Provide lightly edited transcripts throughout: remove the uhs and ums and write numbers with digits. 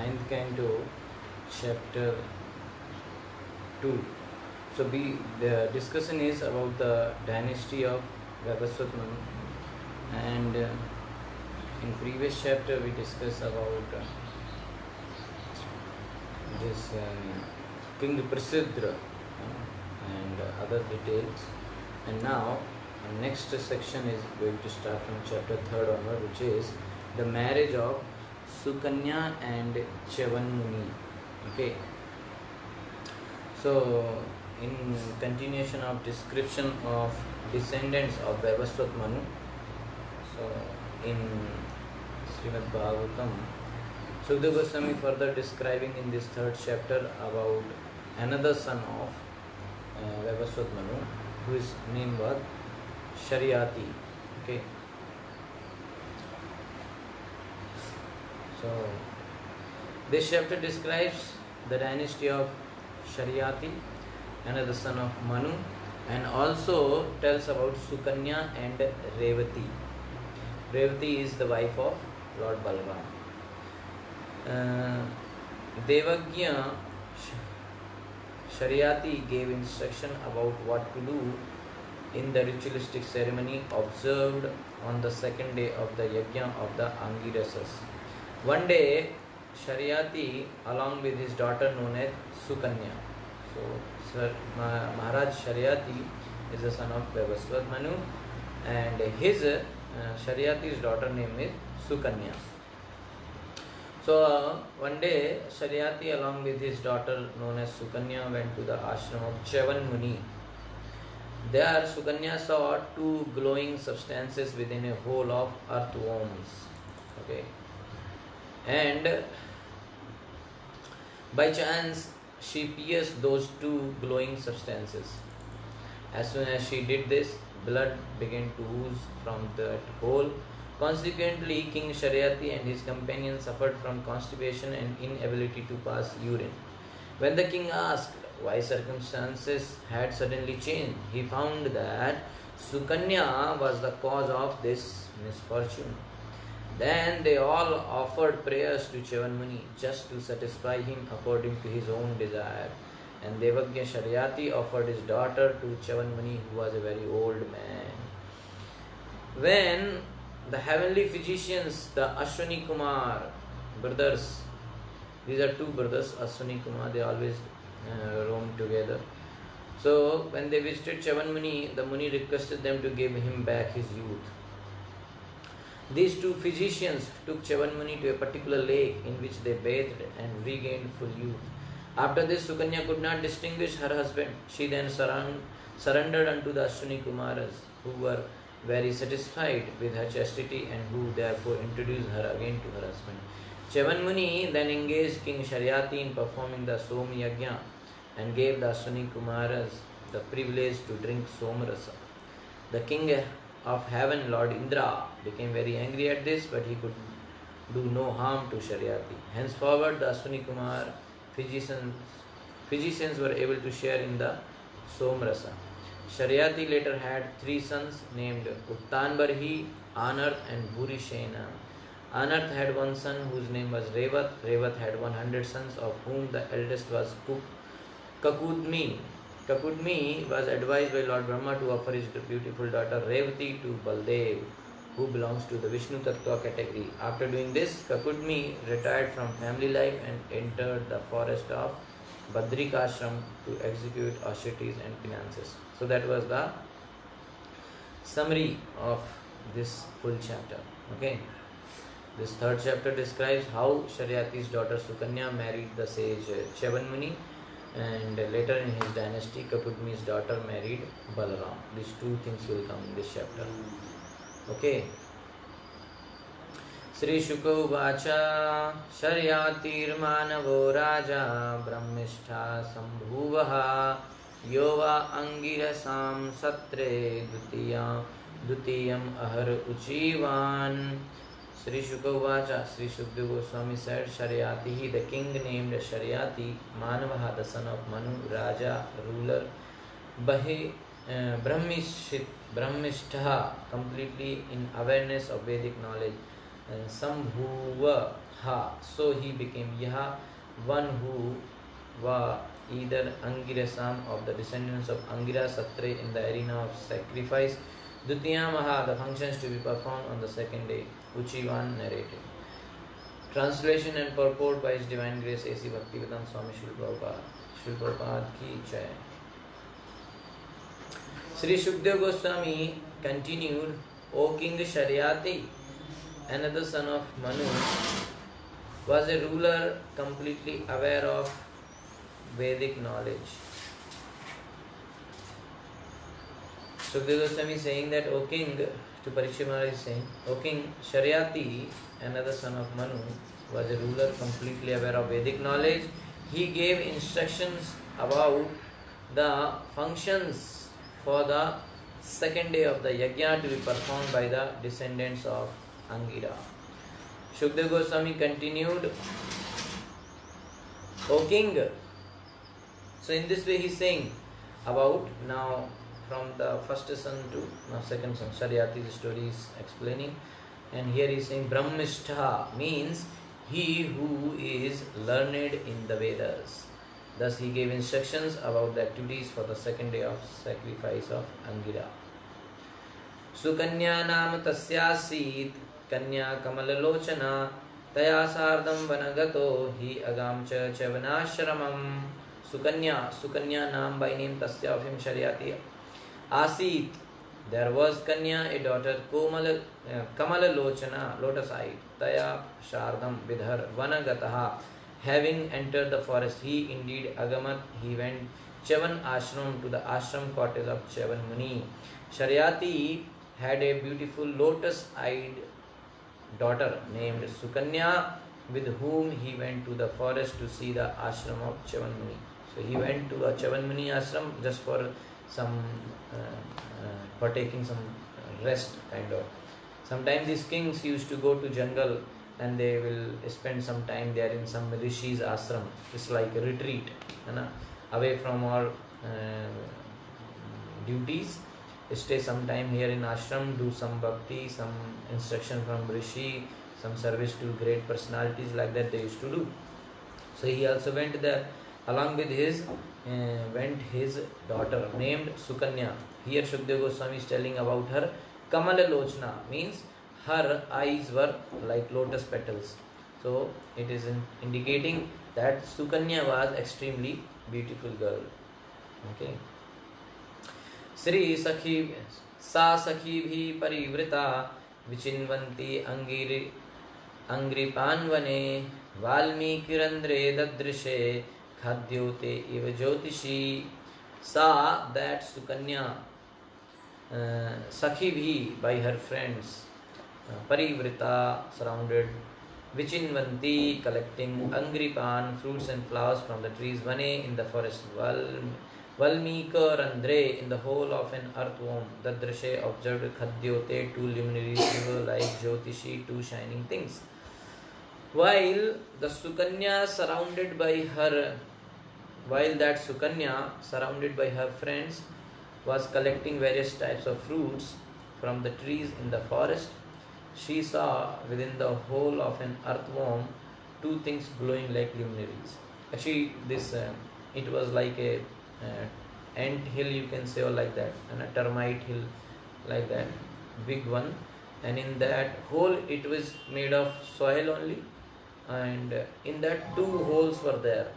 ninth canto, chapter 2. So the discussion is about the dynasty of Vavasvat Manu, and in previous chapter we discussed about this King Prasidra and other details. And now the next section is going to start from chapter 3rd onward, which is the marriage of Sukanya and Chavan Muni. Okay. So in continuation of description of descendants of Vavasvat Manu, so in Srimad Bhagavatam, Sukadeva Goswami further describing in this 3rd chapter about another son of Vavasvat Manu, whose name was Sharyati. Okay. So this chapter describes the dynasty of Sharyati, another son of Manu, and also tells about Sukanya and Revati. Revati is the wife of Lord Balaram. Devagya Sharyati gave instruction about what to do in the ritualistic ceremony observed on the second day of the yajna of the Angirasas. One day, Sharyati, along with his daughter known as Sukanya. So, Maharaj Sharyati is the son of Vavasvat Manu, and his Sharyati's daughter name is Sukanya. So, one day, Sharyati, along with his daughter known as Sukanya, went to the ashram of Chavan Muni. There, Sukanya saw two glowing substances within a hole of earthworms. Okay. And by chance, she pierced those two glowing substances. As soon as she did this, blood began to ooze from that hole. Consequently, King Sharyati and his companions suffered from constipation and inability to pass urine. When the king asked why circumstances had suddenly changed, he found that Sukanya was the cause of this misfortune. Then they all offered prayers to Chavan Muni just to satisfy him according to his own desire. And Devagya Sharyati offered his daughter to Chavan Muni, who was a very old man. When the heavenly physicians, the Ashwani Kumar brothers, these are two brothers, Ashwani Kumar, they always roam together. So when they visited Chavan Muni, the Muni requested them to give him back his youth. These two physicians took Chavan Muni to a particular lake in which they bathed and regained full youth. After this, Sukanya could not distinguish her husband. She then surrendered unto the Ashwani Kumaras, who were very satisfied with her chastity and who therefore introduced her again to her husband. Chavan Muni then engaged King Sharyati in performing the Som Yajna and gave the Ashwani Kumaras the privilege to drink Somarasa. The king of heaven, Lord Indra, became very angry at this, but he could do no harm to Sharyati. Henceforward, the Ashwani Kumar physicians were able to share in the Somarasa. Sharyati later had 3 sons named Uttanbarhi, Anarth and Bhurishena. Anarth had 1 son whose name was Revat. Revat had 100 sons, of whom the eldest was Kakudmi. Kakudmi was advised by Lord Brahma to offer his beautiful daughter Revati to Baldev, who belongs to the Vishnu Tattva category. After doing this, Kakudmi retired from family life and entered the forest of Badrikashram to execute austerities and penances. So that was the summary of this full chapter. Okay. This 3rd chapter describes how Sharyati's daughter Sukanya married the sage Chavan Muni, and later in his dynasty, Kakudmi's daughter married Balaram. These two things will come in this chapter. Okay. Sri Shuka Uvacha Sharyatirmanavo Raja Brahmishtha Sambhuvaha Yova Angirasam Satre Dutiyam Ahar Uchivan. Sri Shuka Uvacha, Sri Sukadeva Goswami said, Sharyati, the king named Sharyati, Manavaha, the son of Manu, Raja, ruler, Brahmishtha, completely in awareness of Vedic knowledge, Sambhuva, Ha. So he became Yaha, one who were either Angirasam of the descendants of Angira Satre in the arena of sacrifice. Dutiya Maha, the functions to be performed on the second day. Uchivan narrated. Translation and purport by His Divine Grace A.C. Bhaktivedanta Swami Srila Prabhupada. Srila Prabhupada ki jai. Sri Shukdev Goswami continued, O King Sharyati, another son of Manu, was a ruler completely aware of Vedic knowledge. Shukdev Goswami is saying that, O King, to Parikshit Maharaj is saying, O King, Sharyati, another son of Manu, was a ruler completely aware of Vedic knowledge. He gave instructions about the functions for the second day of the yajna to be performed by the descendants of Angira. Shukdev Goswami continued, O King. So in this way he is saying about now from the first son to now second son. Sharyati's story is explaining, and here he is saying Brahmishtha means he who is learned in the Vedas. Thus he gave instructions about the activities for the second day of sacrifice of Angira. Sukanya nam tasyasit kanya kamalalochana taya sardam vanagato hi agam cha chavanashramam. Sukanya nam by name tasya of him Sharyati. Asit, there was Kanya, a daughter, Kamala Lochana, lotus-eyed, Taya Shardam, with her, Vanagataha, having entered the forest, he indeed Agamat, he went Chavan Ashram to the ashram cottage of Chavan Muni. Sharyati had a beautiful lotus-eyed daughter named Sukanya, with whom he went to the forest to see the ashram of Chavan Muni. So he went to a Chavan Muni ashram just for some for taking some rest kind of. Sometimes these kings used to go to jungle and they will spend some time there in some rishis ashram. It's like a retreat, away from all duties. Stay some time here in ashram, do some bhakti, some instruction from rishi, some service to great personalities, like that they used to do. So he also went there. Along with his daughter named Sukanya. Here Shukdev Goswami is telling about her. Kamala Lochna means her eyes were like lotus petals. So it is indicating that Sukanya was extremely beautiful girl. Okay. Sri Sakhi Sa Sakhi bhi parivrita vichinvanti angripanvane valmikirandre dadrishe Khadyote eva Jyotishi. Sa, that Sukanya, Sakhi bhi, by her friends, Parivrita, surrounded, Vichinvanti, collecting Angripan, fruits and flowers from the trees, Vane, in the forest, Valmika Randre, in the hole of an earthworm, Dadrishe, observed Khadyote, two luminaries, were like Jyotishi, two shining things. While that Sukanya surrounded by her friends was collecting various types of fruits from the trees in the forest, she saw within the hole of an earthworm two things glowing like luminaries. Actually, this it was like a ant hill, you can say, or like that, and a termite hill, like that, big one. And in that hole, it was made of soil only, and in that two holes were there.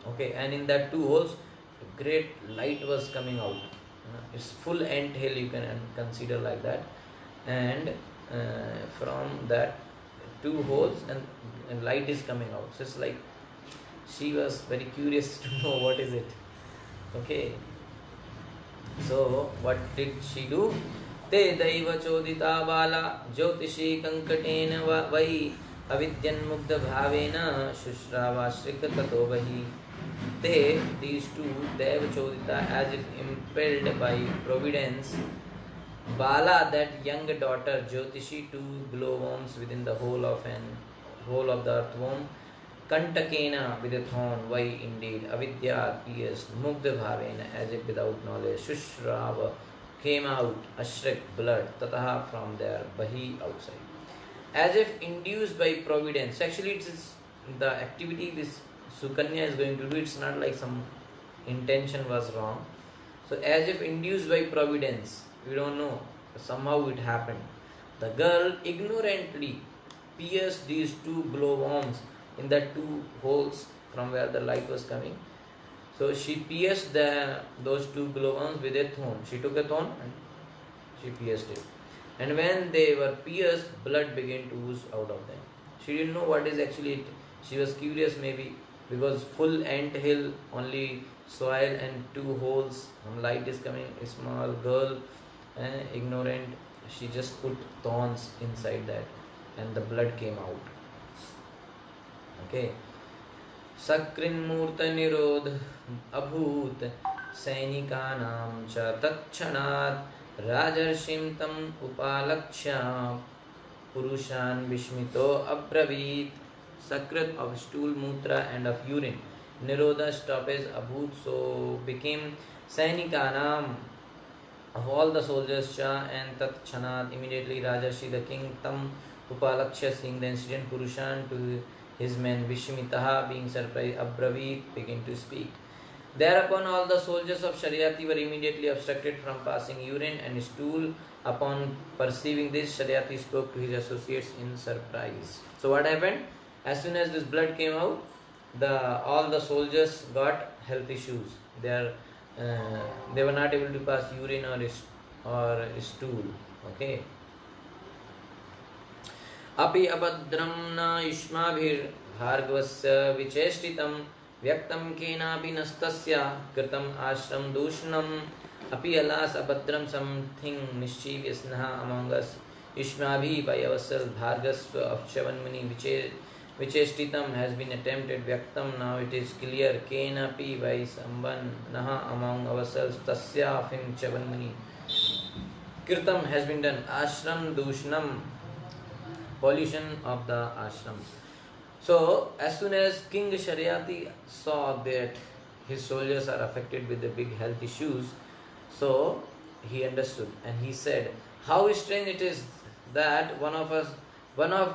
Okay, and in that two holes, a great light was coming out. It's full ant hill, you can consider like that. And from that two holes, and light is coming out. So it's like she was very curious to know what is it. Okay. So what did she do? Te daiva chodita bala jyotishi kankatena vai avidyan mugdha bhavena shushrava shrika tato vahi. They, these two, Deva Chodita, as if impelled by providence, Bala, that young daughter, Jyotishi, two glowworms within the hole of the earthworm, Kantakena, with a thorn, why indeed, Avidya, pierced, Mugdha Bhavena, as if without knowledge, Shushrava, came out, Ashrik, blood, Tataha, from there, Bahi, outside. as if induced by providence. Actually, it is the activity this Sukanya is going to do. It's not like some intention was wrong. So as if induced by providence, we don't know, somehow it happened. The girl ignorantly pierced these two glowworms in the two holes from where the light was coming. So she pierced those two glowworms with a thorn. She took a thorn and she pierced it. And when they were pierced, blood began to ooze out of them. She didn't know what is actually it. She was curious maybe because full ant hill, only soil and two holes, light is coming. A small girl, ignorant, she just put thorns inside that and the blood came out. Okay. Sakrinmurta nirodh abhut सैनिकानां च तत्क्षणात् राजर्षिं तं upalakshya purushan vishmito abravit. Sakrit of stool, mutra and of urine. Nirodha stoppage, abhut so became. Sainikanam of all the soldiers, cha and tat chanat immediately Rajarshi the king tam upalakshya seeing the incident Purushan to his men Vishmitaha being surprised abravit begin to speak. Thereupon all the soldiers of Sharyati were immediately obstructed from passing urine and stool. Upon perceiving this, Sharyati spoke to his associates in surprise. So what happened? As soon as this blood came out, all the soldiers got health issues. They were not able to pass urine or stool. Okay. Api abhadram na yushmabhir bhargavasya vicheshtitam vyaktam kenapi nastasya kritam ashram dushnam. Api alas abhadram, something mischievous naha among us. Yushmabhi by ourselves, bhargasva of Chavanmuni vicheshtitam has been attempted. Vyaktam, now it is clear. Kenapi by someone, naha among ourselves. Tasya of him Chavanmuni. Kirtam has been done. Ashram dushnam, pollution of the ashram. So as soon as King Sharyati saw that his soldiers are affected with the big health issues, so he understood and he said, how strange it is that one of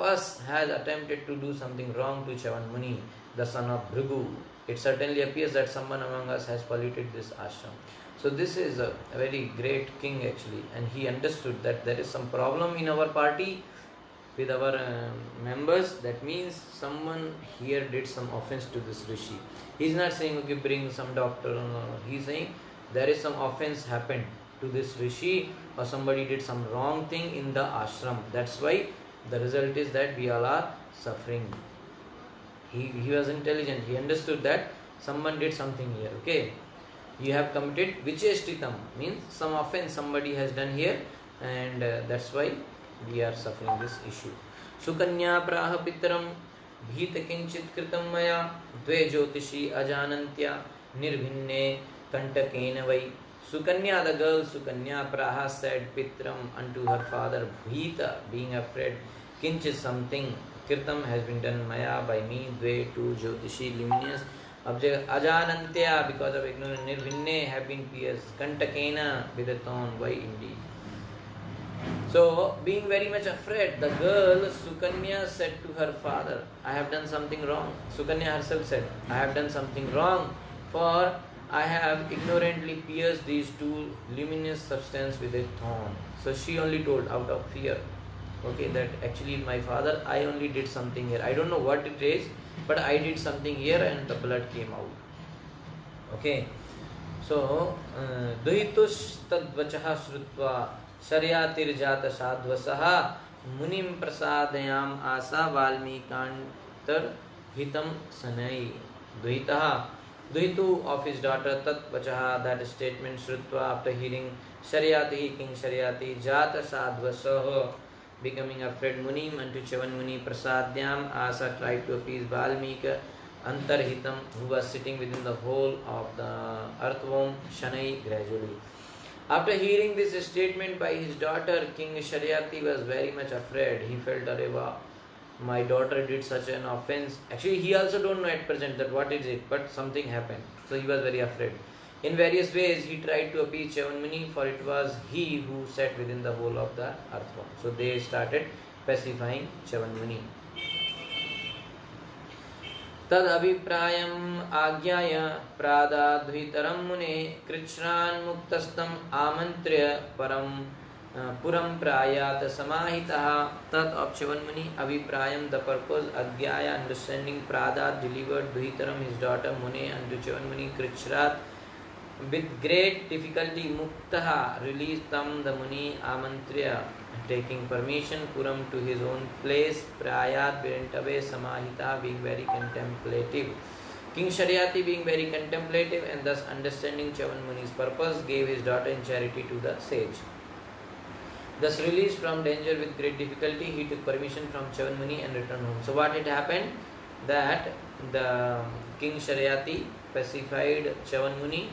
us has attempted to do something wrong to Chavanmuni, the son of Bhrigu. It certainly appears that someone among us has polluted this ashram. So this is a very great king actually, and he understood that there is some problem in our party with our members. That means someone here did some offense to this rishi. He is not saying, okay, bring some doctor. No. He is saying there is some offense happened to this rishi, or somebody did some wrong thing in the ashram. That's why the result is that we all are suffering. He was intelligent. He understood that someone did something here. Okay, you have committed vicheshtitam, means some offense somebody has done here, and that's why we are suffering this issue. Sukanya praha pitram bhita kinchit kritam maya dve jyotishi ajanantya nirbhinne kantakena vai. Sukanya, the girl Sukanya, praha said pitram unto her father, bhita being afraid, kinchit something, kirtam has been done, maya by me, dve two jyotishi luminous object, ajanantya because of ignorance, nirbhinne have been pierced, kantakena with a thorn. Why indeed? So, being very much afraid, the girl Sukanya said to her father, I have done something wrong. Sukanya herself said, I have done something wrong, for I have ignorantly pierced these two luminous substance with a thorn. So she only told out of fear, okay, that actually my father, I only did something here. I don't know what it is, but I did something here and the blood came out. Okay. So, duhitush tadvachaha shrutva Sharyatirjata sadvasaha munim prasadayam asa valmikantar hitam sanai. Duhitu of his daughter tat vachaha, that statement, shrutva after hearing, Sharyati, King Sharyati, jata sadvasaha becoming afraid, munim unto Chavanmuni, prasadyam asa tried to appease Valmika, antarhitam who was sitting within the hole of the earthworm, shanai gradually. After hearing this statement by his daughter, King Sharyati was very much afraid. He felt, Areva, my daughter did such an offense. Actually, he also don't know at present that what is it, but something happened. So he was very afraid. In various ways, he tried to appease Chavanmuni, for it was he who sat within the hole of the earthworm. So they started pacifying Chavanmuni. तद अभिप्रायम् आज्ञाय प्रादाद्वितरं मुने कृच्छ्रान् मुक्तस्तम् आमन्त्र्य पुरं प्रायात समाहितः. Tad of Chavanmuni Abhiprayam, the purpose, Agyaya, understanding, Pradat delivered Dhuitaram, his daughter Mune, unto Chavanmuni Krichrat. With great difficulty, Muktaha released them, the Muni Amantriya, taking permission, Puram to his own place, Prayat went away, Samahita being very contemplative. King Sharyati being very contemplative and thus understanding Chavanmuni's purpose, gave his daughter in charity to the sage. Thus released from danger with great difficulty, he took permission from Chavanmuni and returned home. So what had happened? That the King Sharyati pacified Chavanmuni,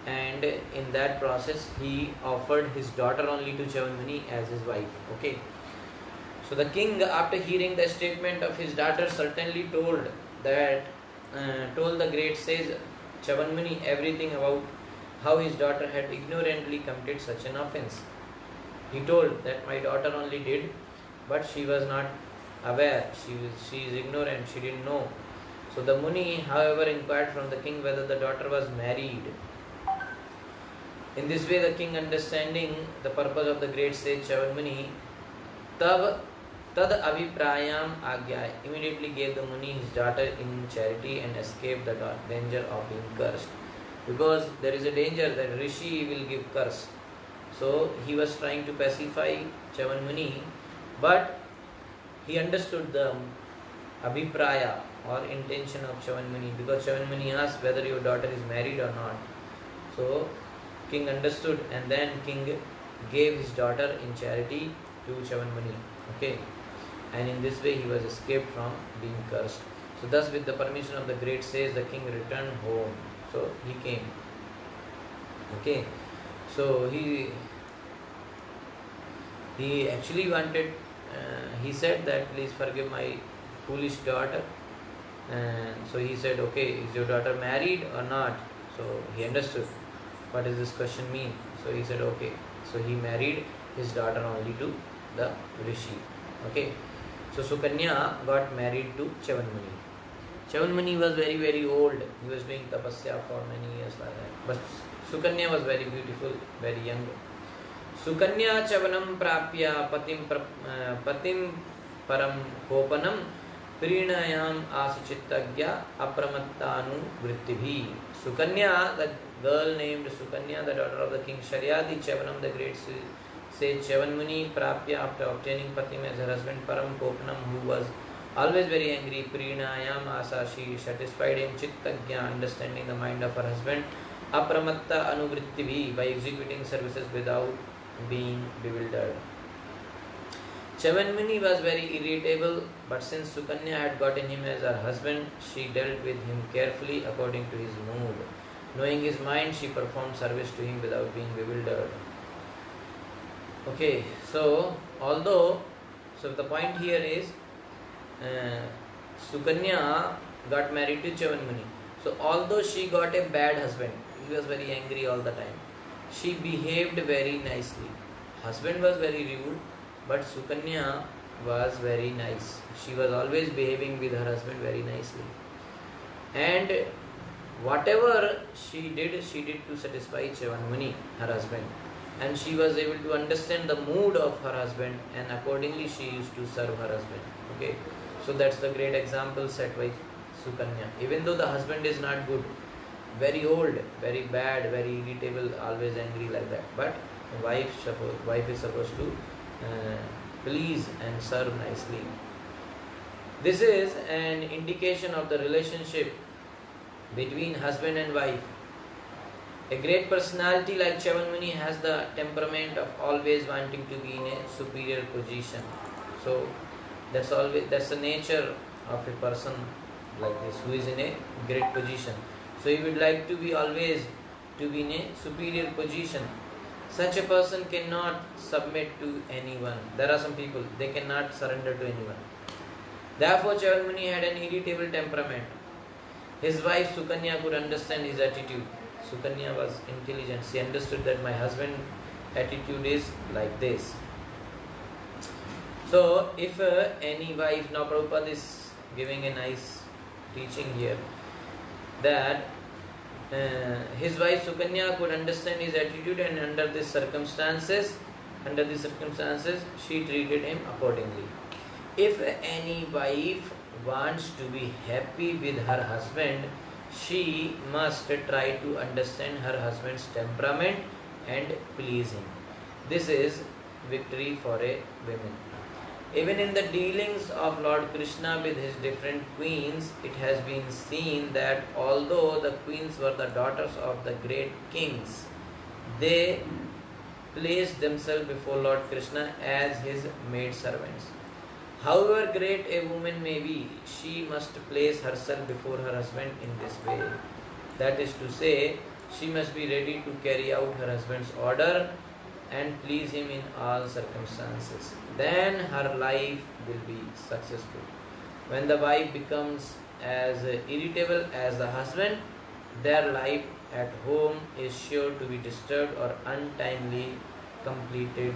and in that process he offered his daughter only to Chavanmuni as his wife. Okay. So the king, after hearing the statement of his daughter, certainly told the great sage Chavanmuni everything about how his daughter had ignorantly committed such an offense. He told that my daughter only did, but she was not aware. She is ignorant. She didn't know. So the Muni, however, inquired from the king whether the daughter was married. In this way, the king, understanding the purpose of the great sage Chavanmuni, tad abhiprayam agya, immediately gave the Muni his daughter in charity and escaped the danger of being cursed. Because there is a danger that Rishi will give curse. So he was trying to pacify Chavanmuni, but he understood the abhipraya or intention of Chavanmuni, because Chavanmuni asked whether your daughter is married or not. So king understood, and then king gave his daughter in charity to Chavanmuni. Okay, and in this way he was escaped from being cursed. So thus, with the permission of the great sage, the king returned home. So he came. Okay, so he actually wanted. He said that please forgive my foolish daughter. And so he said, okay, is your daughter married or not? So he understood what does this question mean. So he said, okay. So he married his daughter only to the Rishi. Okay. So Sukanya got married to Chavanmuni. Chavanmuni was very, very old. He was doing tapasya for many years like that. But Sukanya was very beautiful, very young. Sukanya Chavanam prapya patim param kopanam Prinayam Asuchittagya Apramattanu Vrittibhi. Sukanya, the girl named Sukanya, the daughter of the king Sharyati, Chavanam, the great sage Chavanmuni, Prapya, after obtaining Patim as her husband, Param Kopanam, who was always very angry, Prinayam Asa, she satisfied him, Chittagya, understanding the mind of her husband, Apramatta Anuvrittibhi, by executing services without being bewildered. Chavanmuni was very irritable, but since Sukanya had gotten him as her husband, she dealt with him carefully according to his mood. Knowing his mind, she performed service to him without being bewildered. Okay, so the point here is Sukanya got married to Chavanmuni. So although she got a bad husband, he was very angry all the time, she behaved very nicely. Husband was very rude, but Sukanya was very nice. She was always behaving with her husband very nicely. And whatever she did to satisfy Chavanmuni, her husband. And she was able to understand the mood of her husband, and accordingly she used to serve her husband. Okay, so that's the great example set by Sukanya. Even though the husband is not good, very old, very bad, very irritable, always angry like that, but wife is supposed to please and serve nicely. This is an indication of the relationship between husband and wife. A great personality like Chavanmuni has the temperament of always wanting to be in a superior position. So that's the nature of a person like this who is in a great position. So he would like to be always to be in a superior position. Such a person cannot submit to anyone. There are some people, they cannot surrender to anyone. Therefore, Chavanmuni had an irritable temperament. His wife Sukanya could understand his attitude. Sukanya was intelligent. She understood that my husband's attitude is like this. So if any wife, now Prabhupada is giving a nice teaching here, that his wife Sukanya could understand his attitude, and under these circumstances, she treated him accordingly. If any wife wants to be happy with her husband, she must try to understand her husband's temperament and please him. This is victory for a woman. Even in the dealings of Lord Krishna with his different queens, it has been seen that although the queens were the daughters of the great kings, they placed themselves before Lord Krishna as his maid servants. However great a woman may be, she must place herself before her husband in this way. That is to say, she must be ready to carry out her husband's order and please him in all circumstances. Then her life will be successful. When the wife becomes as irritable as the husband, their life at home is sure to be disturbed or ultimately completely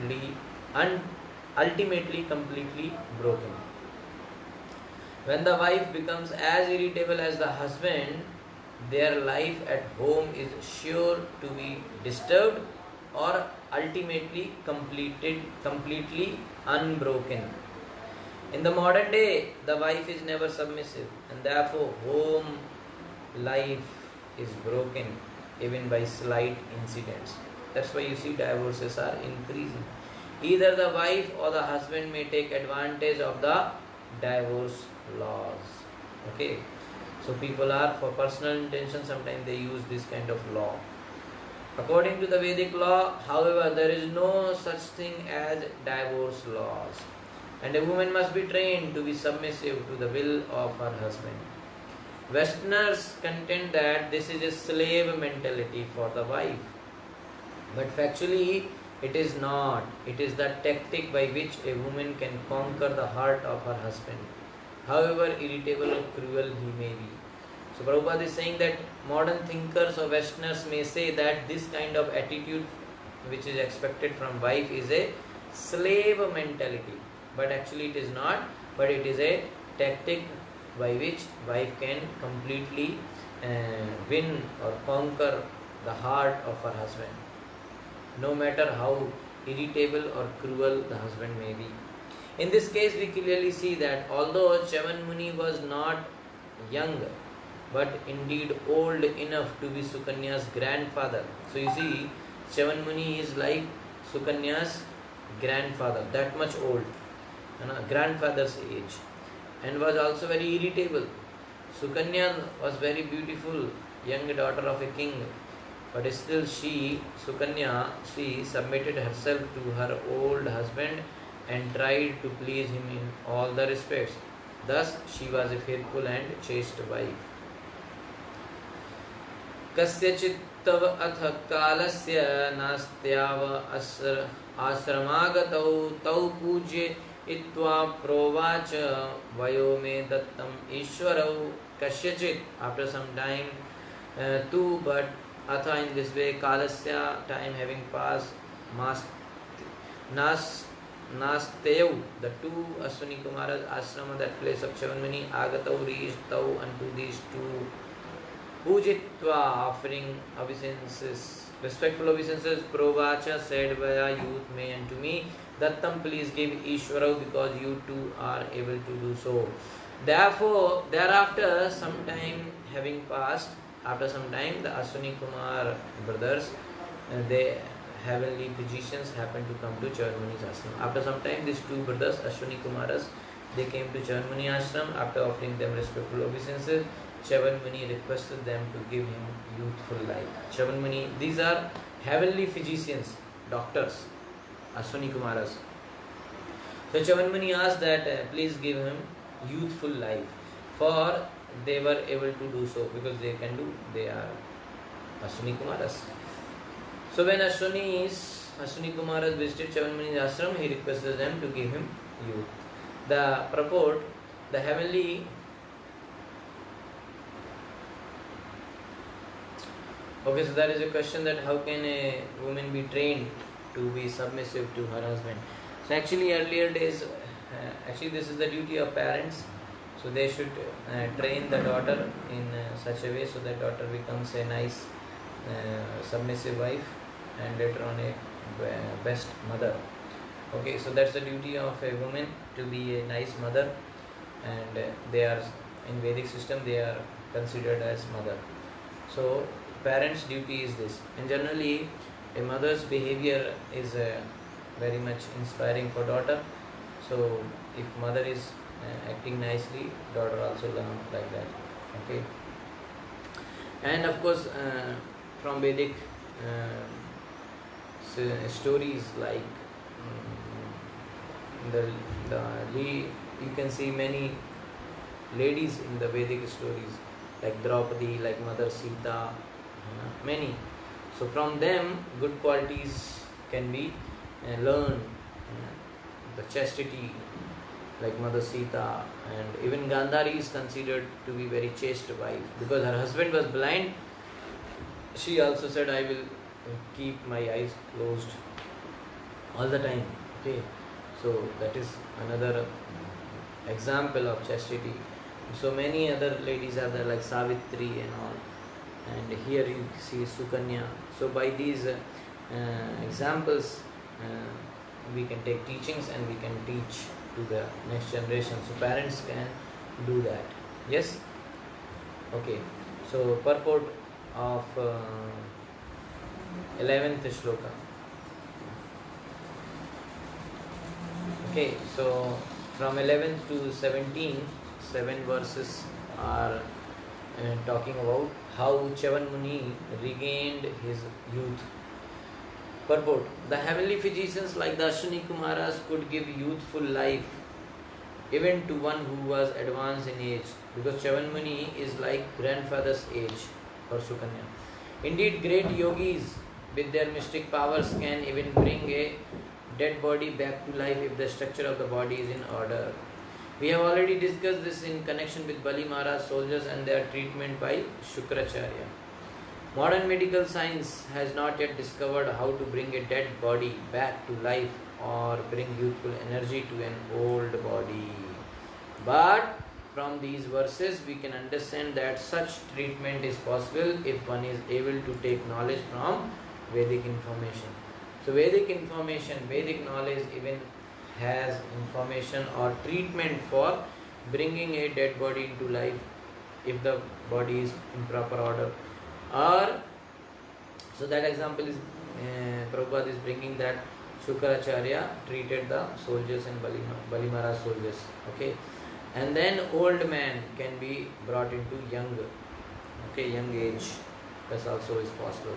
broken. When the wife becomes as irritable as the husband, their life at home is sure to be disturbed or ultimately completely unbroken. In the modern day, the wife is never submissive, and therefore home life is broken even by slight incidents. That's why you see divorces are increasing. Either the wife or the husband may take advantage of the divorce laws. Okay, so people are, for personal intention, sometimes they use this kind of law. According to the Vedic law, however, there is no such thing as divorce laws, and a woman must be trained to be submissive to the will of her husband. Westerners contend that this is a slave mentality for the wife, but factually it is not. It is the tactic by which a woman can conquer the heart of her husband, however irritable or cruel he may be. So Prabhupada is saying that modern thinkers or Westerners may say that this kind of attitude which is expected from wife is a slave mentality, but actually it is not, but it is a tactic by which wife can completely win or conquer the heart of her husband, no matter how irritable or cruel the husband may be. In this case, we clearly see that although Chavan Muni was not young, but indeed old enough to be Sukanya's grandfather. So you see, Chavan Muni is like Sukanya's grandfather, that much old, grandfather's age, and was also very irritable. Sukanya was very beautiful, young daughter of a king, but still Sukanya, she submitted herself to her old husband and tried to please him in all the respects. Thus, she was a faithful and chaste wife. कस्यचित् तव अथ कालस्य नास्त्याव आश्रमागतौ तौ पूजयित्वा प्रोवाच वयो मे दत्तम ईश्वरौ कस्यचित्. After some time, two, but atha in this way, kalasya, time having passed, Nasteyav, the two Aswini Kumaras ashrama, that place of Chavan Muni, Agatau reached tau unto these two, Pujitva, offering obeisances, respectful obeisances, Provacha, said via youth may unto me, Dattam, please give Ishwarau, because you two are able to do so. Therefore, thereafter, some time having passed, after some time, the Aswini Kumar brothers, they heavenly physicians happened to come to Chavan Muni's ashram. After some time, these two brothers, Ashwini Kumaras, they came to Chavan Muni ashram. After offering them respectful obeisances, Chavan Muni requested them to give him youthful life. Chavan Muni, these are heavenly physicians, doctors, Ashwini Kumaras. So Chavan Muni asked that please give him youthful life, for they were able to do so because they are Ashwini Kumaras. So when Ashwini Kumaras visited Chavan Muni's ashram, he requested them to give him youth. The purport, the heavenly okay, so there is a question that how can a woman be trained to be submissive to her husband? So actually earlier days actually this is the duty of parents. So they should train the daughter in such a way so that daughter becomes a nice submissive wife and later on a best mother. Okay, so that's the duty of a woman, to be a nice mother, and they are in Vedic system they are considered as mother. So parents' duty is this, and generally a mother's behavior is very much inspiring for daughter. So if mother is acting nicely, daughter also learn like that. Okay, and of course from Vedic stories like you can see many ladies in the Vedic stories like Draupadi, like Mother Sita, many. So from them good qualities can be learned. The chastity like Mother Sita, and even Gandhari is considered to be very chaste wife because her husband was blind. She also said, I will keep my eyes closed all the time. Okay, so that is another example of chastity. So many other ladies are there like Savitri and all, and here you see Sukanya. So by these examples we can take teachings and we can teach to the next generation. So parents can do that. Yes. Okay, so purport of 11th shloka. Okay, so from 11th to 17, 7 verses are talking about how Chavan Muni regained his youth. Purport: the heavenly physicians like the Ashwini Kumaras could give youthful life even to one who was advanced in age, because Chavan Muni is like grandfather's age for Sukanya. Indeed, great yogis with their mystic powers can even bring a dead body back to life if the structure of the body is in order. We have already discussed this in connection with Bali Maharaj soldiers and their treatment by Shukracharya. Modern medical science has not yet discovered how to bring a dead body back to life or bring youthful energy to an old body. But from these verses we can understand that such treatment is possible if one is able to take knowledge from Vedic information. So Vedic information, Vedic knowledge even has information or treatment for bringing a dead body into life if the body is in proper order. Or so that example is Prabhupada is bringing that Shukracharya treated the soldiers and Bali Maharaj soldiers. Okay, and then old man can be brought into young age. That also is possible.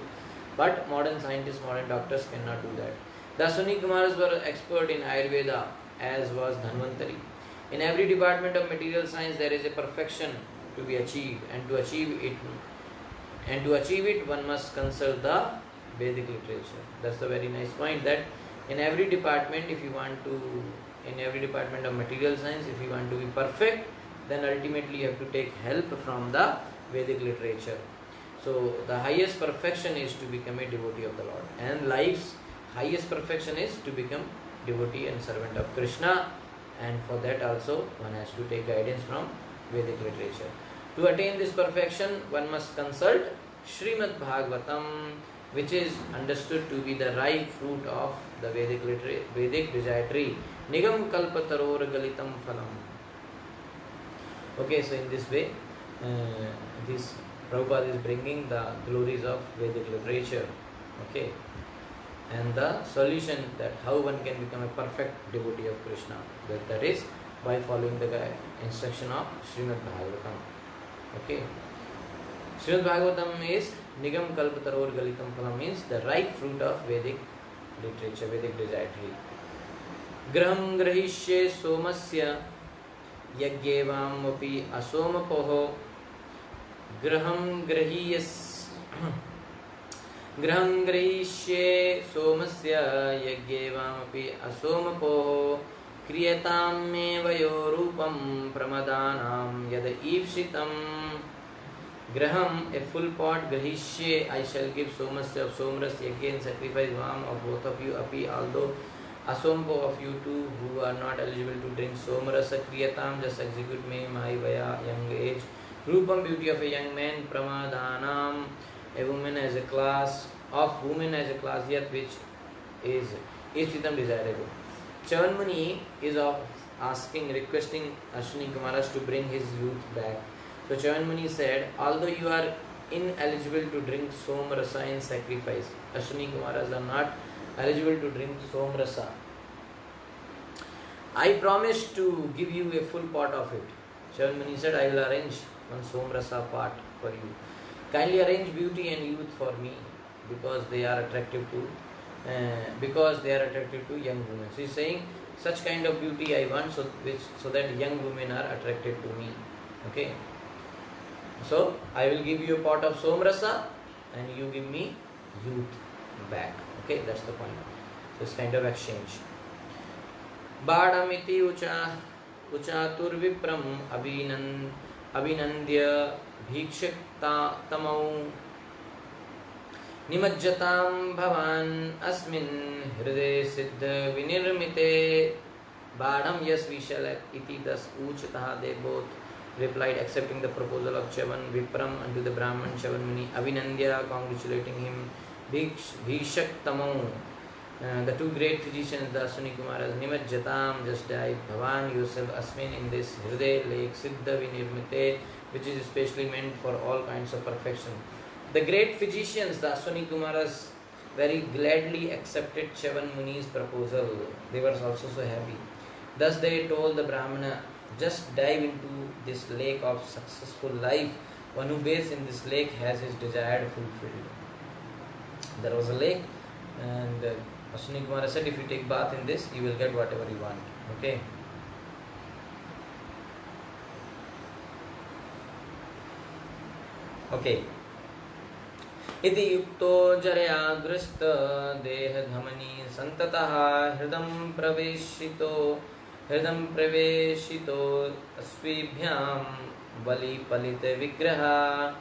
But modern scientists, modern doctors cannot do that. The Ashwini Kumaras were expert in Ayurveda, as was Dhanvantari. In every department of material science, there is a perfection to be achieved, and to achieve it, one must consult the Vedic literature. That's the very nice point, that in every department of material science, if you want to be perfect, then ultimately you have to take help from the Vedic literature. So the highest perfection is to become a devotee of the Lord, and life's highest perfection is to become devotee and servant of Krishna, and for that also one has to take guidance from Vedic literature. To attain this perfection, one must consult Srimad Bhagavatam, which is understood to be the ripe fruit of the Vedic desire tree. Nigam kalpataror galitam phalam. Okay, so in this way, this Prabhupada is bringing the glories of Vedic literature. Okay, and the solution that how one can become a perfect devotee of Krishna. That is by following the instruction of Srimad Bhagavatam. Okay, Srimad Bhagavatam is Nigam Kalpataror Galitam Phalam, means the ripe fruit of Vedic literature, Vedic desire tree. Graham Grahishye Somasya Yagyevam Api Asomapoho. Graham Grahishye Somasya Yagyevam Api Asomapoho. Kriyatam me vayorupam pramadanam yad ipshitam. Graham, a full pot, grahishye, I shall give somasya of somras, yagya in sacrifice, vam of both of you, api, although Asompo of you two who are not eligible to drink Somarasa Kriyatam, just execute me my vaya young age. Rupam, beauty of a young man. Pramadhanam, a woman as a class, of women as a class, yet which is Ishvitam desirable. Chavanmuni is of asking, requesting Ashwini Kumaras to bring his youth back. So Chavanmuni said, although you are ineligible to drink Somarasa in sacrifice, Ashwini Kumaras are not eligible to drink Somarasa. I promise to give you a full pot of it. Chavanmuni said, I will arrange one Somarasa pot for you. Kindly arrange beauty and youth for me, because they are attractive to young women. So he is saying, such kind of beauty I want, so that young women are attracted to me. Okay. So I will give you a pot of Somrasa and you give me youth back. Okay, that's the point. So it's kind of exchange. Badamiti uchaturvipram abhinandya bhikshakta tamau nimajjatam bhavan asmin hriday siddha vinirmite. Badam, yes, we shall iti das uchataha. They both replied, accepting the proposal of Chavan Vipram unto the Brahman Chavanmuni, Avinandya, congratulating him, Bhishak Tamau, the two great physicians, the Ashwini Kumaras, Nimajjatam, just died, Bhavan, yourself, Asmin, in this Hriday lake, Siddha Vinirmite, which is especially meant for all kinds of perfection. The great physicians, the Ashwini Kumaras, very gladly accepted Chavanmuni's proposal. They were also so happy. Thus they told the Brahmana, just dive into this lake of successful life. One who bathes in this lake has his desire fulfilled. There was a lake, and Ashwini Kumara said, if you take bath in this, you will get whatever you want. Okay. Okay. Iti yukto jarya grista deha dhamani santataha hridam asvibhyam bali palita vigraha.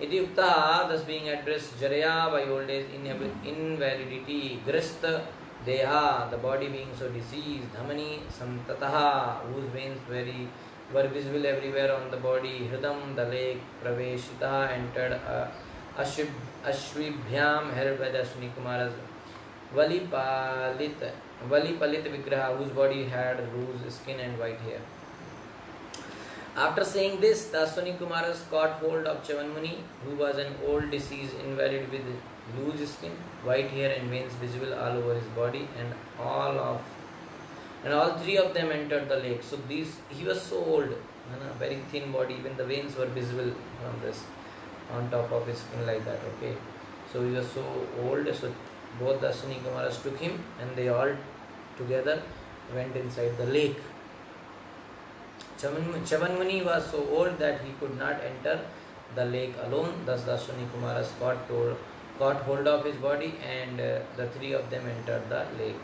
Iti yukta, thus being addressed, jarya, by old age, invalidity, grista deha, the body being so diseased, dhamani santataha, whose veins were visible everywhere on the body, hridam, the lake, praveshita, entered, Ashvibhyam, held by the Ashwini Kumaras, Valipalit Vigraha, whose body had loose skin and white hair. After saying this, the Ashwini Kumaras caught hold of Chavanmuni, who was an old deceased invalid with loose skin, white hair and veins visible all over his body, and all three of them entered the lake. So he was so old, very thin body, even the veins were visible from this, on top of his skin like that. Okay, so he was so old, so both the Ashwini Kumaras took him and they all together went inside the lake. Chavanmuni was so old that he could not enter the lake alone. Thus the Ashwini Kumaras caught hold of his body, and the three of them entered the lake.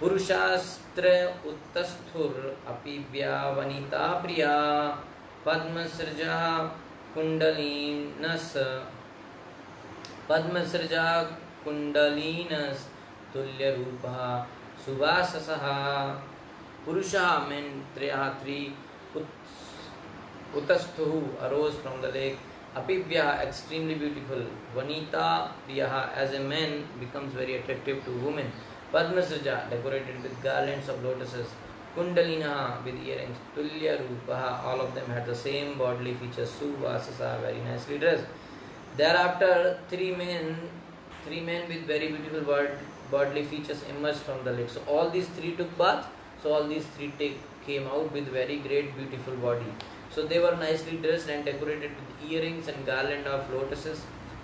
Purushastra uttasthur apivya vanita priya padmasraja kundalinas tulya rupa subhasasaha. Purusha meant three. Utasthu arose from the lake. Apivya, extremely beautiful. Vanita priyaha, as a man becomes very attractive to women. Padmasraja, decorated with garlands of lotuses. Kundalina, with earrings. Tulya rupaha, all of them had the same bodily features. Suvasasa, very nicely dressed. Thereafter, three men with very beautiful bodily features emerged from the lake. So all these three took bath. So all these three came out with very great beautiful body. So they were nicely dressed and decorated with earrings and garland of lotuses.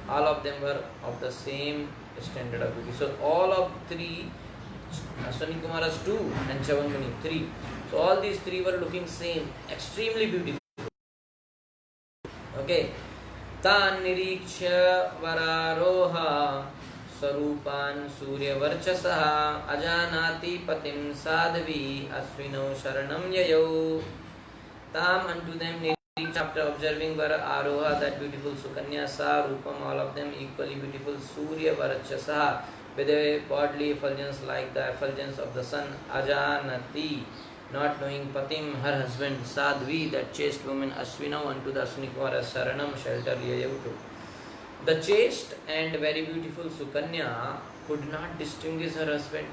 All of them were of the same standard of beauty. So all of three, Ashwini Kumaras 2 and Chavanmuni 3. So all these three were looking same, extremely beautiful. Okay. Tan niriksha vararoha Sarupan Surya Varchasaha Ajanati Patim Sadhavi Asvino Sharanam Yayo. Tam, unto them reached, after observing Vara Aroha, that beautiful Sukanya, Sa Rupam, all of them equally beautiful, Surya Varchasaha, with a bodily effulgence like the effulgence of the sun. Ajanati, not knowing Patim, her husband. Sadhvi, that chaste woman. Ashwinau, unto the Ashwini Kumara Saranam, shelter Yayautu. The chaste and very beautiful Sukanya could not distinguish her husband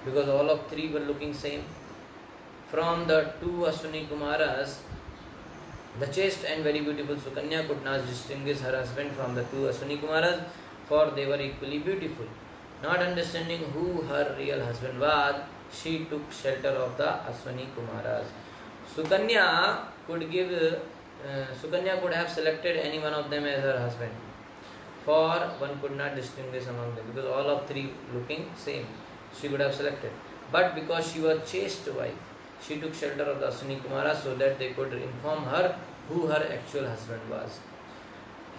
because all of three were looking same. From the two Ashwini Kumaras, the chaste and very beautiful Sukanya could not distinguish her husband from the two Ashwini Kumaras, for they were equally beautiful. Not understanding who her real husband was, she took shelter of the Ashwini Kumaras. Sukanya could have selected any one of them as her husband, for one could not distinguish among them because all of three looking same. She could have selected, but because she was chaste wife, she took shelter of the Ashwini Kumara so that they could inform her who her actual husband was.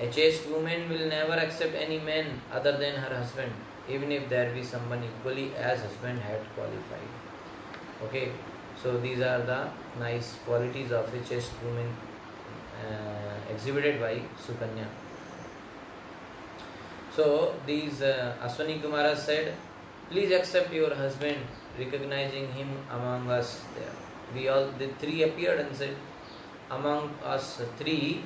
A chaste woman will never accept any man other than her husband, even if there be someone equally as husband had qualified. Okay, so these are the nice qualities of a chaste woman exhibited by Sukanya. So these Ashwini Kumaras said, please accept your husband, recognizing him among us. The three appeared and said, among us three,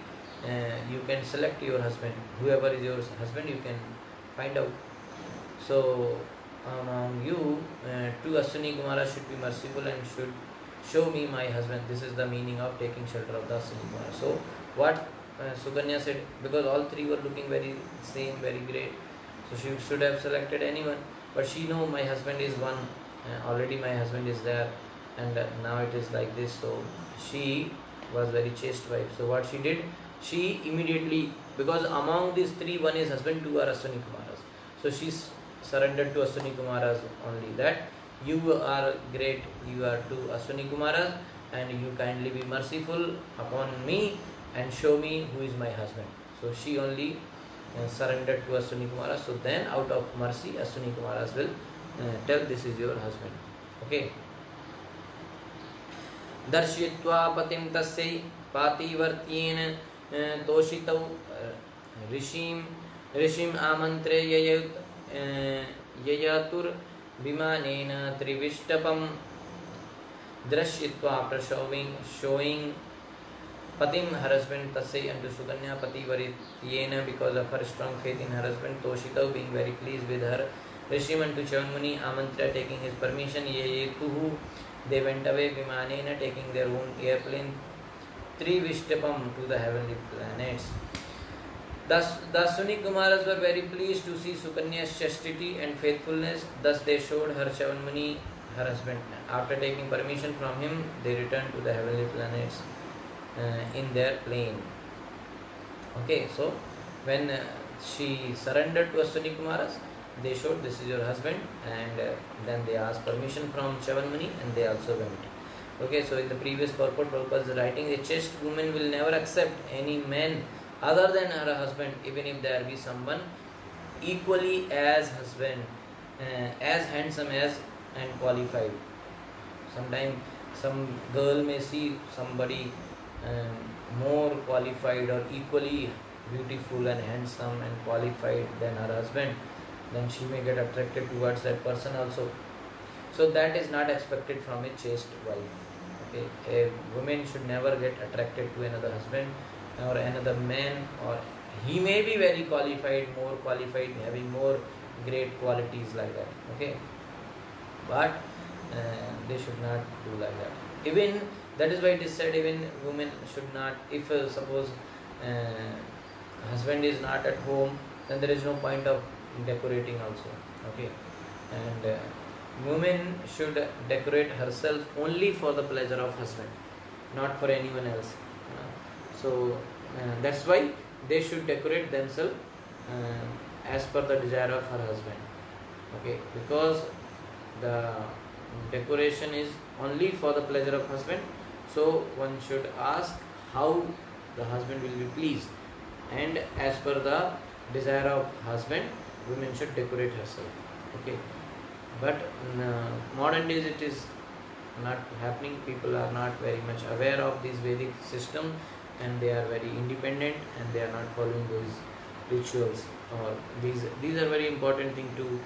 you can select your husband. Whoever is your husband, you can find out. So among you, two Ashwini Kumaras should be merciful and should show me my husband. This is the meaning of taking shelter of the Ashwini Kumaras. So what Sukanya said, because all three were looking very same, very great, so she should have selected anyone. But she know my husband is one, already my husband is there, and now it is like this. So she was very chaste wife. So what she did, she immediately, because among these three, one is husband, two are Ashwini Kumaras. So she surrendered to Ashwini Kumaras only, that you are great, you are two Ashwini Kumaras, and you kindly be merciful upon me and show me who is my husband. So she only surrendered to Ashwini Kumaras. So then out of mercy, Ashwini Kumaras will tell this is your husband. Okay. Darshitva patim tasyai pativartyena toshitau rishim amantre yayatur vimanena trivishtapam. Drashitva, showing Patim, her husband, Tassai, unto Sukanya, Pativaritiyena, because of her strong faith in her husband, Toshitau, being very pleased with her, Rishim unto Chavanmuni, Amantra, taking his permission, Yeyetuhu, they went away, Vimanena, taking their own airplane, Trivishtapam, to the heavenly planets. Thus, the Ashwini Kumaras were very pleased to see Sukanya's chastity and faithfulness. Thus, they showed her Chavanmuni, her husband. After taking permission from him, they returned to the heavenly planets in their plane. Okay, so when she surrendered to Ashwini Kumaras, they showed this is your husband, and then they asked permission from Chavanmuni, and they also went. Okay, so in the previous purport, Prabhupada is writing, a chaste woman will never accept any man other than her husband, even if there be someone equally as husband, as handsome as and qualified. Sometimes some girl may see somebody more qualified or equally beautiful and handsome and qualified than her husband, then she may get attracted towards that person also. So that is not expected from a chaste wife. Okay, a woman should never get attracted to another husband or another man, or he may be very qualified, more qualified, having more great qualities like that. Okay, but they should not do like that. Even that is why it is said, even women should not, if suppose husband is not at home, then there is no point of decorating also. Okay, and woman should decorate herself only for the pleasure of husband, not for anyone else. So that's why they should decorate themselves as per the desire of her husband. Okay, because the decoration is only for the pleasure of husband, so one should ask how the husband will be pleased, and as per the desire of husband, women should decorate herself. Okay, but in modern days it is not happening. People are not very much aware of this Vedic system, and they are very independent, and they are not following those rituals, or these are very important thing to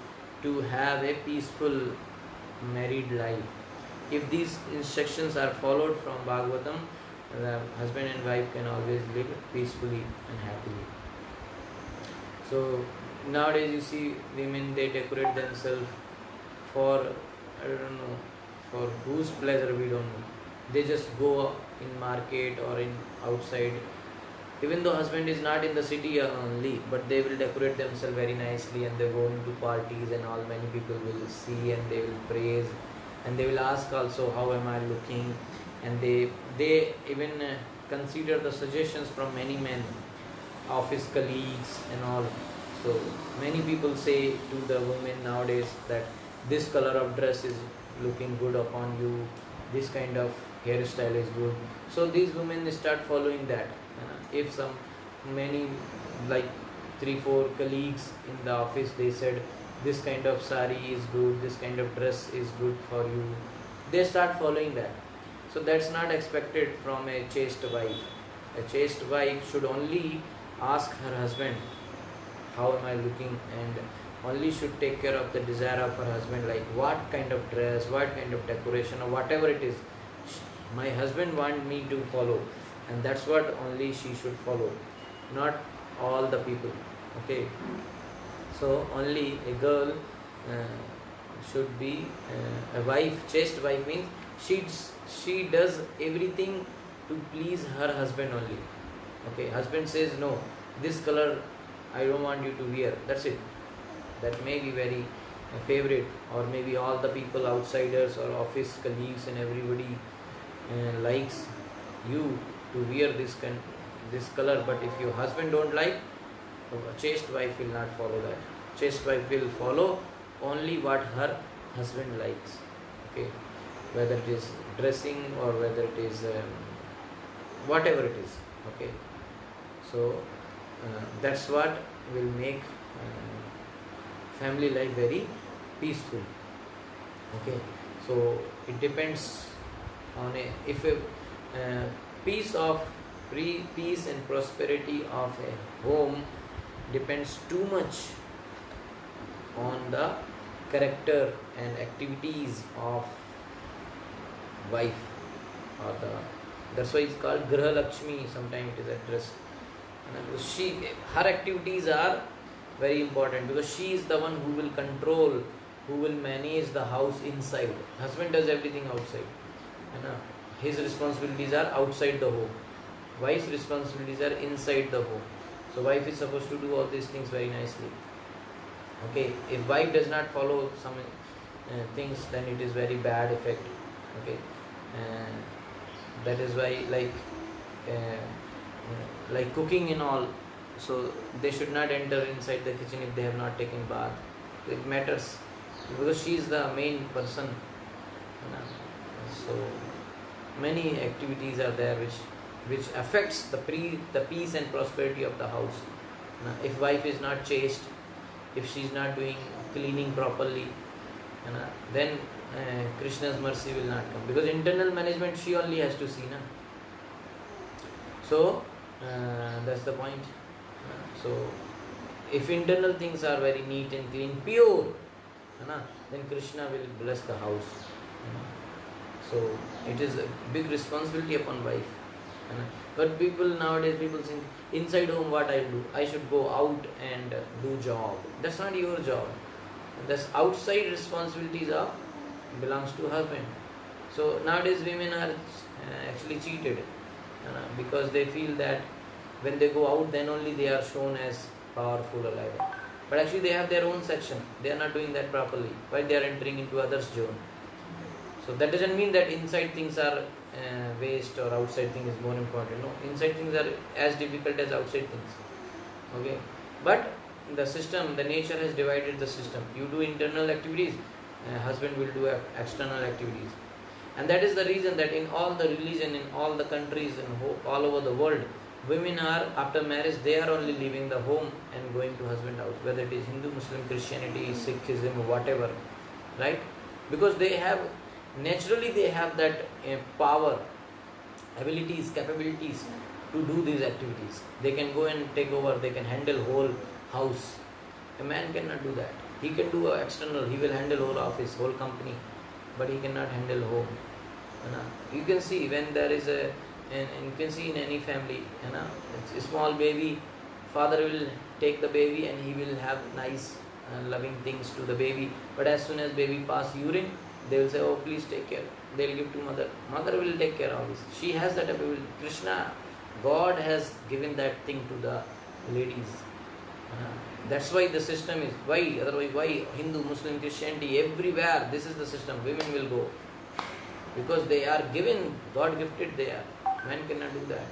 to have a peaceful married life. If these instructions are followed from Bhagavatam, the husband and wife can always live peacefully and happily. So nowadays you see women, they decorate themselves for, I don't know, for whose pleasure we don't know. They just go in market or in outside. Even though husband is not in the city only, but they will decorate themselves very nicely and they go into parties and all. Many people will see and they will praise and they will ask also, how am I looking? And they even consider the suggestions from many men, office colleagues and all. So many people say to the women nowadays that this color of dress is looking good upon you, this kind of hairstyle is good. So these women start following that. If some many like 3-4 colleagues in the office, they said this kind of sari is good, this kind of dress is good for you, they start following that. So that's not expected from a chaste wife. A chaste wife should only ask her husband, how am I looking, and only should take care of the desire of her husband, like what kind of dress, what kind of decoration, or whatever it is my husband want me to follow, and that's what only she should follow, not all the people. Okay, so only a girl should be a wife. Chaste wife means she does everything to please her husband only. Okay, husband says no, this color I don't want you to wear, that's it. That may be very favorite, or maybe all the people, outsiders or office colleagues and everybody likes you to wear this color, but if your husband don't like, a chaste wife will not follow that. Chaste wife will follow only what her husband likes. Okay, whether it is dressing or whether it is whatever it is. Okay, so that's what will make family life very peaceful. Okay, so it depends on if a peace and prosperity of a home depends too much on the character and activities of wife, or that's why it's called Graha Lakshmi. Sometimes it is addressed. Her activities are very important, because she is the one who will control, who will manage the house inside. Husband does everything outside. His responsibilities are outside the home. Wife's responsibilities are inside the home. So wife is supposed to do all these things very nicely. Okay, if wife does not follow some things, then it is very bad effect. Okay, that is why like cooking and all, so they should not enter inside the kitchen if they have not taken bath. It matters, because she is the main person. So many activities are there which affects the peace and prosperity of the house. If wife is not chaste, if she is not doing cleaning properly, then Krishna's mercy will not come, because internal management she only has to see. So that's the point. So if internal things are very neat and clean, pure, then Krishna will bless the house. So it is a big responsibility upon wife. But nowadays people think, inside home what I do? I should go out and do job. That's not your job. That's outside responsibilities belongs to husband. So nowadays women are actually cheated, because they feel that when they go out, then only they are shown as powerful or like that. But actually they have their own section. They are not doing that properly. Why they are entering into others' zone? So that doesn't mean that inside things are waste or outside thing is more important. No, inside things are as difficult as outside things. Okay, but the system, the nature has divided the system. You do internal activities, husband will do external activities, and that is the reason that in all the religion, in all the countries and all over the world, women are, after marriage, they are only leaving the home and going to husband house, whether it is Hindu, Muslim, Christianity, Sikhism, whatever, right? Because they have naturally that power, abilities, capabilities to do these activities. They can go and take over, they can handle whole house. A man cannot do that. He can do external, he will handle whole office, whole company, but he cannot handle home. You can see when there is and you can see in any family, it's a small baby, father will take the baby and he will have nice loving things to the baby, but as soon as baby pass urine, they will say, oh please take care. They will give to mother. Mother will take care of this. She has that ability. Krishna, God has given that thing to the ladies. That's why the system is, why, otherwise why Hindu, Muslim, Christianity, everywhere, this is the system, women will go. Because they are given, God gifted they are. Man cannot do that.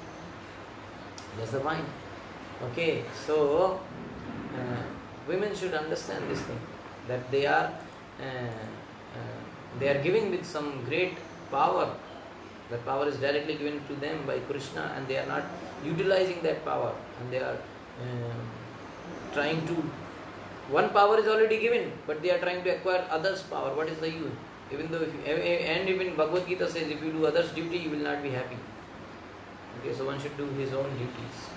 That's the point. Okay, so women should understand this thing, that they are giving with some great power. That power is directly given to them by Krishna, and they are not utilizing that power, and they are trying to, one power is already given, but they are trying to acquire others' power. What is the use? Even though, and even Bhagavad Gita says, if you do others' duty, you will not be happy. Okay, so one should do his own duties.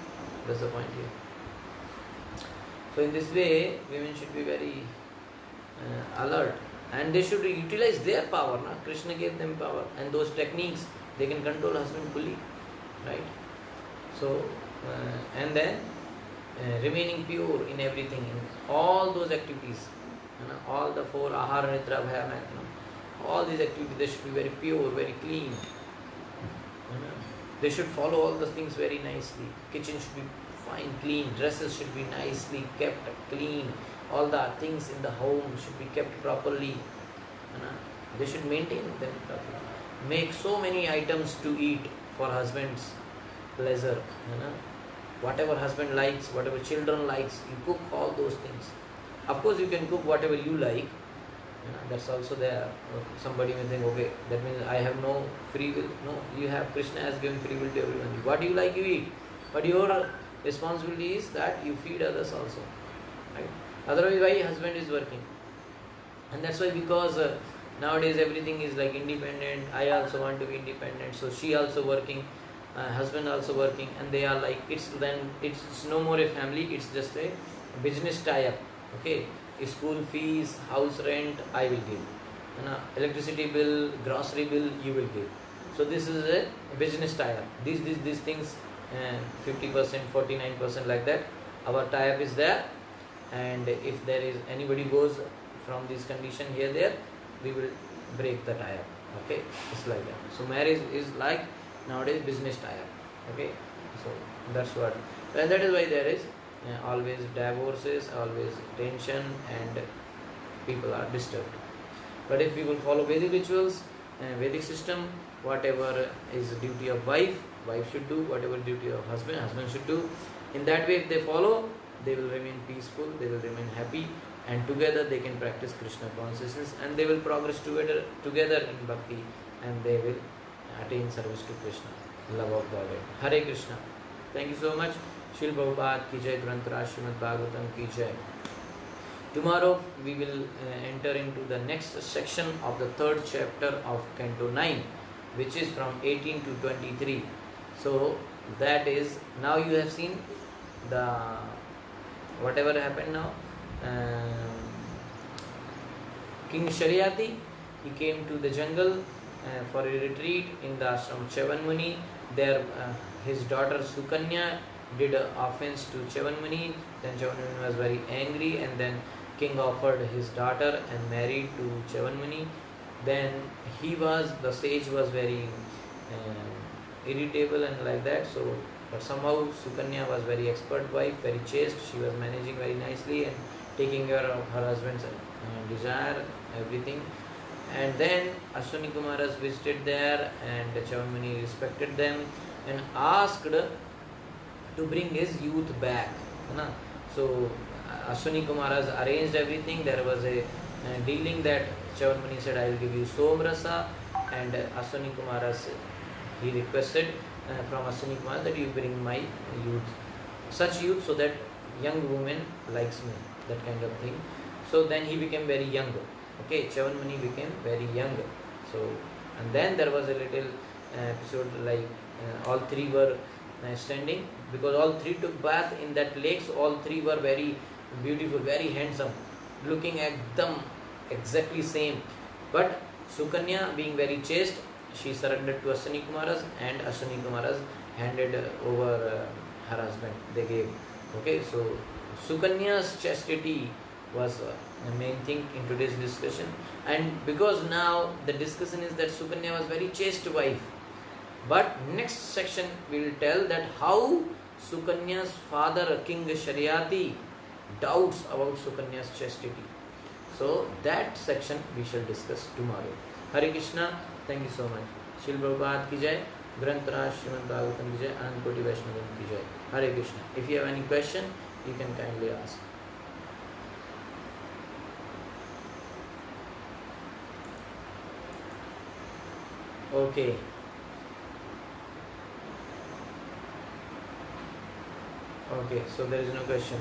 That's the point here. So in this way, women should be very alert, and they should utilize their power. Na? Krishna gave them power, and those techniques, they can control husband fully, right? So, and then remaining pure in everything, in all those activities, all the 4 ahara, nidra, bhaya, all these activities, they should be very pure, very clean. They should follow all the things very nicely. Kitchen should be fine, clean. Dresses should be nicely kept, clean. All the things in the home should be kept properly. They should maintain them properly. Make so many items to eat for husband's pleasure. Whatever husband likes, whatever children likes, you cook all those things. Of course, you can cook whatever you like. That's also there. Somebody may think, okay, that means I have no free will. No, you have, Krishna has given free will to everyone. What you like, you eat. But your responsibility is that you feed others also. Right? Otherwise, why husband is working? And that's why, because nowadays everything is like independent. I also want to be independent. So she also working, husband also working, and they are like, it's no more a family, it's just a business tie-up. Okay. School fees, house rent, I will give. Electricity bill, grocery bill, you will give. So this is a business tie-up. These things, 50%, 49% like that. Our tie-up is there, and if there is anybody goes from this condition here, there, we will break the tie-up. Okay, it's like that. So marriage is like nowadays business tie-up. Okay, so that's what, and that is why there is always divorces, always tension, and people are disturbed. But if people follow Vedic rituals, Vedic system, whatever is the duty of wife should do, whatever duty of husband should do. In that way, if they follow, they will remain peaceful, they will remain happy, and together they can practice Krishna consciousness, and they will progress together in bhakti, and they will attain service to Krishna, love of God. Hare Krishna. Thank you so much. Shil Prabhupada ki jai, Granth Raj Srimad Bhagavatam ki jai. Tomorrow we will enter into the next section of the 3rd chapter of Canto 9, which is from 18 to 23. So that is, now you have seen the whatever happened now. King Sharyati, he came to the jungle for a retreat in the ashram Chavan Muni. There his daughter Sukanya did an offense to Chavan Muni. Then Chavan Muni was very angry, and then king offered his daughter and married to Chavan Muni. Then the sage was very irritable and like that. So, but somehow Sukanya was very expert wife, very chaste. She was managing very nicely and taking care of her husband's desire, everything. And then Ashwini Kumaras visited there, and Chavan Muni respected them and asked to bring his youth back. So Ashwini Kumaras arranged everything. There was a dealing that Chavan Muni said, I will give you Somrasa, and Ashwini Kumaras, he requested from Ashwini Kumar that you bring my youth, such youth, so that young woman likes me, that kind of thing. So then he became very young. Okay, Chavan Muni became very young. So, and then there was a little episode like all three were standing, because all three took bath in that lake. So all three were very beautiful, very handsome. looking ekdam exactly same. But Sukanya, being very chaste, she surrendered to Ashwini Kumaras, and Ashwini Kumaras handed over her husband. They gave. Okay, so Sukanya's chastity was the main thing in today's discussion. And because now the discussion is that Sukanya was very chaste wife. But next section will tell that how Sukanya's father, King Sharyati, doubts about Sukanya's chastity. So that section we shall discuss tomorrow. Hare Krishna. Thank you so much. Shil Prabhupada ki jai. Granth Raj Srimad Bhagavatam ki jai. Anand Koti Vaishnavam ki jai. Hare Krishna. If you have any question, you can kindly ask. Okay. Okay, so there is no question.